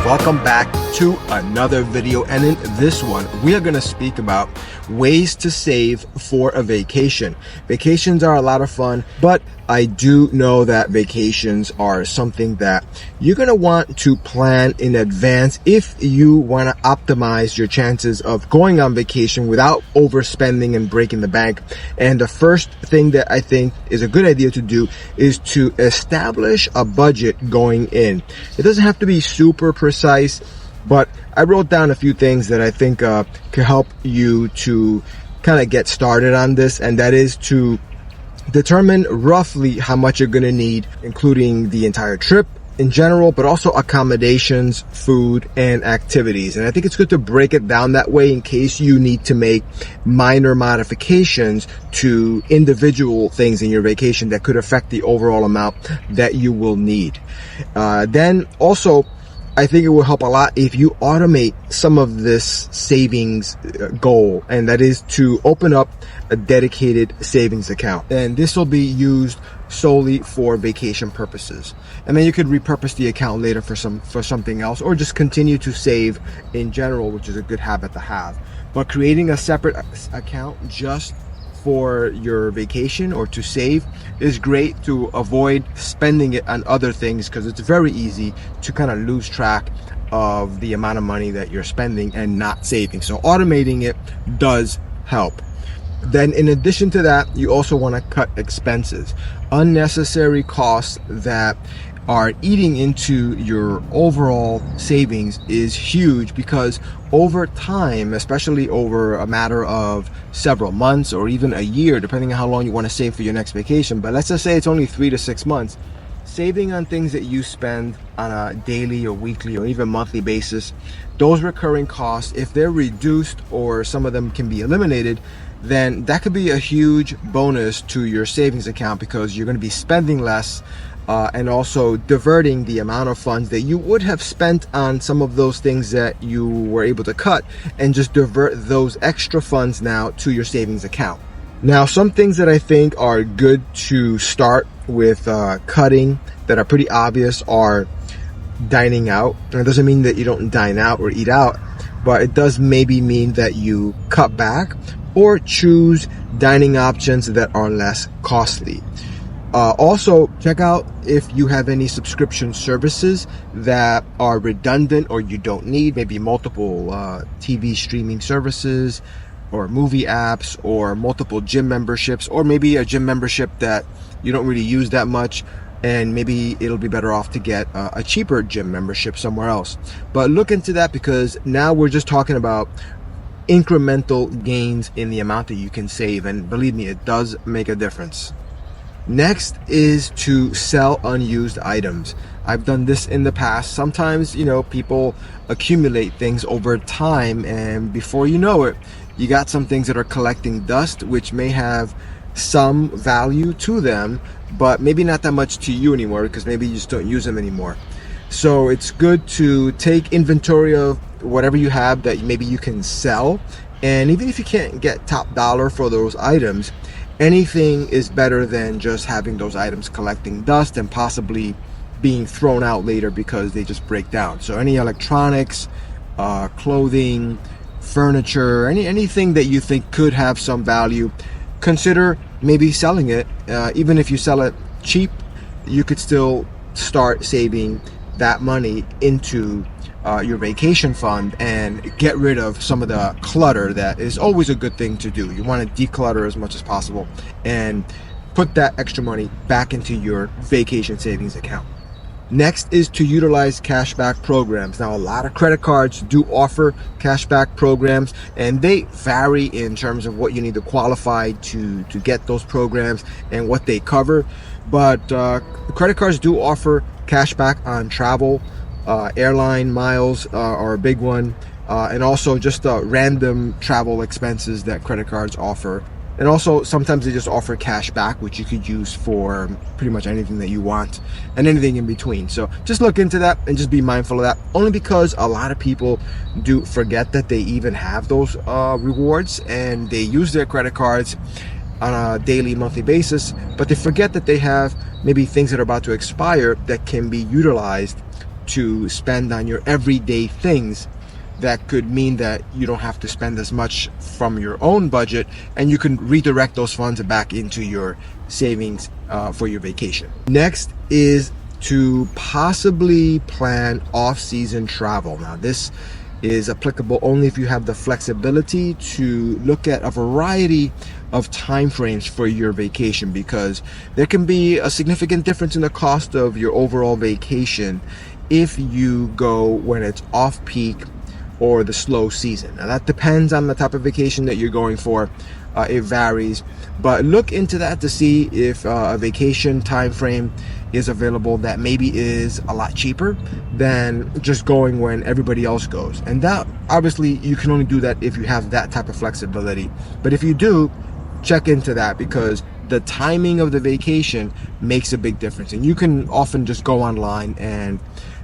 Welcome back to another video, and in this one we are going to speak about ways to save for a vacation. Vacations are a lot of fun, but I do know that vacations are something that you're going to want to plan in advance if you want to optimize your chances of going on vacation without overspending and breaking the bank. And the first thing that I think is a good idea to do is to establish a budget going in. It doesn't have to be super precise, but I wrote down a few things that I think could help you to kind of get started on this, and that is to determine roughly how much you're going to need, including the entire trip in general, but also accommodations, food, and activities. And I think it's good to break it down that way in case you need to make minor modifications to individual things in your vacation that could affect the overall amount that you will need. Then also, I think it will help a lot if you automate some of this savings goal, and that is to open up a dedicated savings account. And this will be used solely for vacation purposes. And then you could repurpose the account later for something else, or just continue to save in general, which is a good habit to have. But creating a separate account just for your vacation or to save is great to avoid spending it on other things, because it's very easy to kind of lose track of the amount of money that you're spending and not saving. So automating it does help. Then in addition to that, you also want to cut expenses. Unnecessary costs that are eating into your overall savings is huge, because over time, especially over a matter of several months or even a year, depending on how long you want to save for your next vacation, but let's just say it's only 3 to 6 months, saving on things that you spend on a daily or weekly or even monthly basis, those recurring costs, if they're reduced or some of them can be eliminated, then that could be a huge bonus to your savings account, because you're going to be spending less and also diverting the amount of funds that you would have spent on some of those things that you were able to cut, and just divert those extra funds now to your savings account. Now, some things that I think are good to start with cutting that are pretty obvious are dining out. And it doesn't mean that you don't dine out or eat out, but it does maybe mean that you cut back or choose dining options that are less costly. Also, check out if you have any subscription services that are redundant or you don't need, maybe multiple TV streaming services or movie apps or multiple gym memberships, or maybe a gym membership that you don't really use that much, and maybe it'll be better off to get a cheaper gym membership somewhere else. But look into that, because now we're just talking about incremental gains in the amount that you can save, and believe me, it does make a difference. Next is to sell unused items. I've done this in the past. Sometimes, people accumulate things over time, and before you know it, you got some things that are collecting dust, which may have some value to them, but maybe not that much to you anymore, because maybe you just don't use them anymore. So it's good to take inventory of whatever you have that maybe you can sell, and even if you can't get top dollar for those items, anything is better than just having those items collecting dust and possibly being thrown out later because they just break down. So any electronics, clothing, furniture, anything that you think could have some value, consider maybe selling it. Even if you sell it cheap, you could still start saving that money into your vacation fund and get rid of some of the clutter. That is always a good thing to do. You want to declutter as much as possible and put that extra money back into your vacation savings account. Next is to utilize cashback programs. Now, a lot of credit cards do offer cashback programs, and they vary in terms of what you need to qualify to get those programs and what they cover. But credit cards do offer cashback on travel. Airline miles are a big one, and also just random travel expenses that credit cards offer. And also sometimes they just offer cash back, which you could use for pretty much anything that you want and anything in between. So just look into that and just be mindful of that, only because a lot of people do forget that they even have those rewards, and they use their credit cards on a daily, monthly basis, but they forget that they have maybe things that are about to expire that can be utilized to spend on your everyday things, that could mean that you don't have to spend as much from your own budget, and you can redirect those funds back into your savings for your vacation. Next is to possibly plan off-season travel. Now, this is applicable only if you have the flexibility to look at a variety of time frames for your vacation, because there can be a significant difference in the cost of your overall vacation if you go when it's off-peak or the slow season. Now, that depends on the type of vacation that you're going for. It varies, but look into that to see if a vacation time frame is available that maybe is a lot cheaper than just going when everybody else goes. And that, obviously, you can only do that if you have that type of flexibility. But if you do, check into that, because the timing of the vacation makes a big difference. And you can often just go online and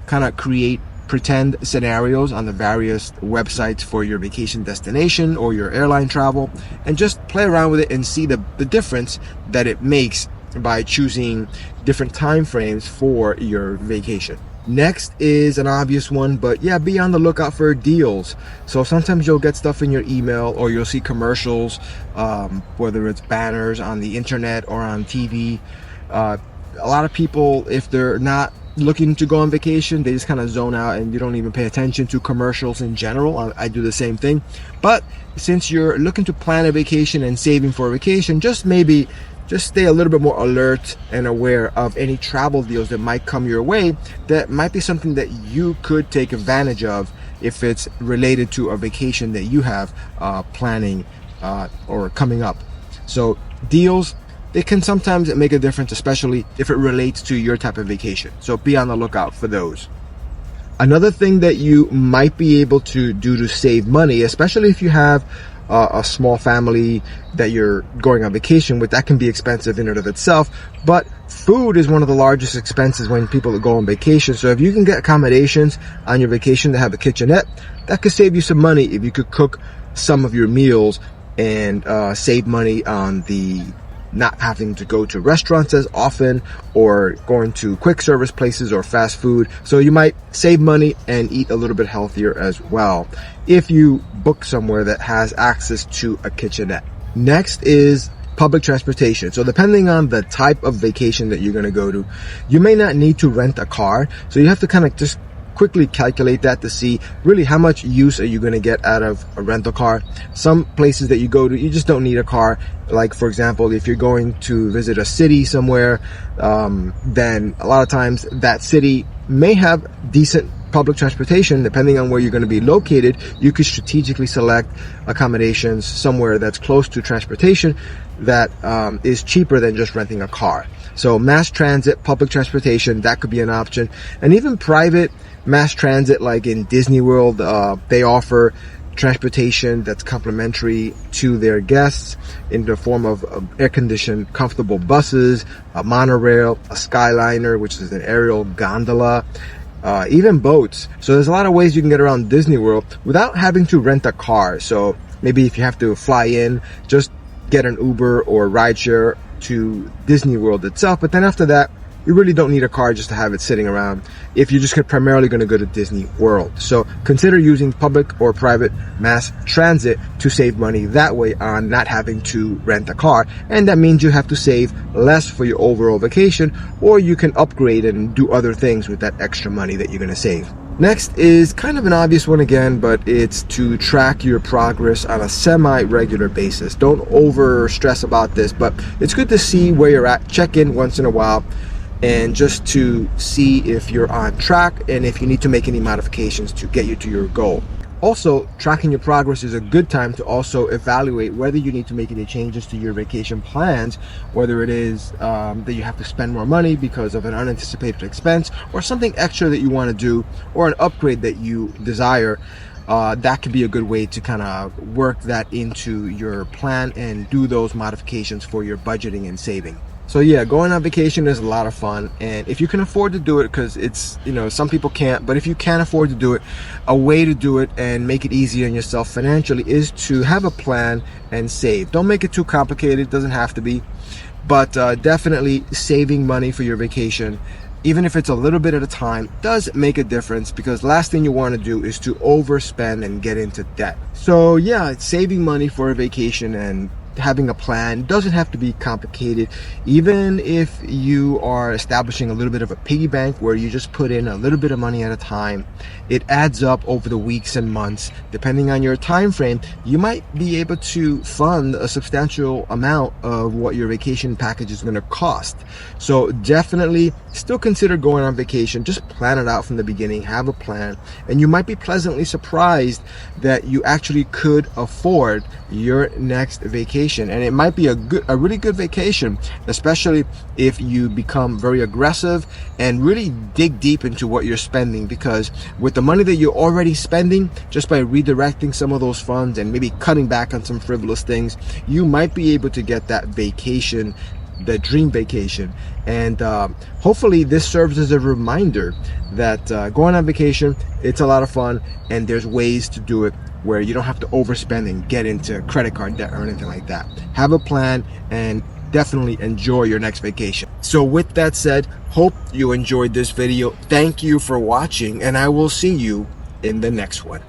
kind of create pretend scenarios on the various websites for your vacation destination or your airline travel, and just play around with it and see the difference that it makes by choosing different time frames for your vacation. Next is an obvious one, but yeah, be on the lookout for deals. So sometimes you'll get stuff in your email, or you'll see commercials, whether it's banners on the internet or on TV. A lot of people, if they're not looking to go on vacation, they just kind of zone out and you don't even pay attention to commercials in general. I do the same thing. But since you're looking to plan a vacation and saving for a vacation, just stay a little bit more alert and aware of any travel deals that might come your way, that might be something that you could take advantage of if it's related to a vacation that you have planning or coming up. So deals, they can sometimes make a difference, especially if it relates to your type of vacation. So be on the lookout for those. Another thing that you might be able to do to save money, especially if you have a small family that you're going on vacation with, that can be expensive in and of itself. But food is one of the largest expenses when people go on vacation. So if you can get accommodations on your vacation that have a kitchenette, that could save you some money if you could cook some of your meals and save money on the not having to go to restaurants as often or going to quick service places or fast food. So you might save money and eat a little bit healthier as well if you book somewhere that has access to a kitchenette. Next is public transportation. So depending on the type of vacation that you're going to go to, you may not need to rent a car. So you have to kind of just quickly calculate that to see really how much use are you going to get out of a rental car. Some places that you go to, you just don't need a car. Like, for example, if you're going to visit a city somewhere, then a lot of times that city may have decent public transportation. Depending on where you're going to be located, you could strategically select accommodations somewhere that's close to transportation that is cheaper than just renting a car. So mass transit, public transportation, that could be an option. And even private mass transit, like in Disney World, they offer transportation that's complimentary to their guests in the form of air-conditioned, comfortable buses, a monorail, a skyliner, which is an aerial gondola, even boats. So there's a lot of ways you can get around Disney World without having to rent a car. So maybe if you have to fly in, just get an Uber or rideshare to Disney World itself. But then after that, you really don't need a car just to have it sitting around if you're just primarily going to go to Disney World. So consider using public or private mass transit to save money that way on not having to rent a car. And that means you have to save less for your overall vacation, or you can upgrade and do other things with that extra money that you're going to save. Next is kind of an obvious one again, but it's to track your progress on a semi-regular basis. Don't over stress about this, but it's good to see where you're at. Check in once in a while, and just to see if you're on track and if you need to make any modifications to get you to your goal. Also, tracking your progress is a good time to also evaluate whether you need to make any changes to your vacation plans, whether it is that you have to spend more money because of an unanticipated expense or something extra that you want to do, or an upgrade that you desire. That could be a good way to kind of work that into your plan and do those modifications for your budgeting and saving. So yeah, going on vacation is a lot of fun, and if you can afford to do it, because it's, some people can't, but if you can afford to do it, a way to do it and make it easier on yourself financially is to have a plan and save. Don't make it too complicated, it doesn't have to be, but definitely saving money for your vacation even if it's a little bit at a time, does make a difference, because last thing you want to do is to overspend and get into debt. So yeah, saving money for a vacation and having a plan doesn't have to be complicated. Even if you are establishing a little bit of a piggy bank where you just put in a little bit of money at a time, it adds up over the weeks and months. Depending on your time frame, you might be able to fund a substantial amount of what your vacation package is going to cost. So definitely still consider going on vacation. Just plan it out from the beginning, have a plan, and you might be pleasantly surprised that you actually could afford your next vacation. And it might be a really good vacation, especially if you become very aggressive and really dig deep into what you're spending, because with the money that you're already spending, just by redirecting some of those funds and maybe cutting back on some frivolous things, you might be able to get that vacation, the dream vacation. And hopefully this serves as a reminder that going on vacation, it's a lot of fun, and there's ways to do it where you don't have to overspend and get into credit card debt or anything like that. Have a plan and definitely enjoy your next vacation. So with that said, hope you enjoyed this video. Thank you for watching, and I will see you in the next one.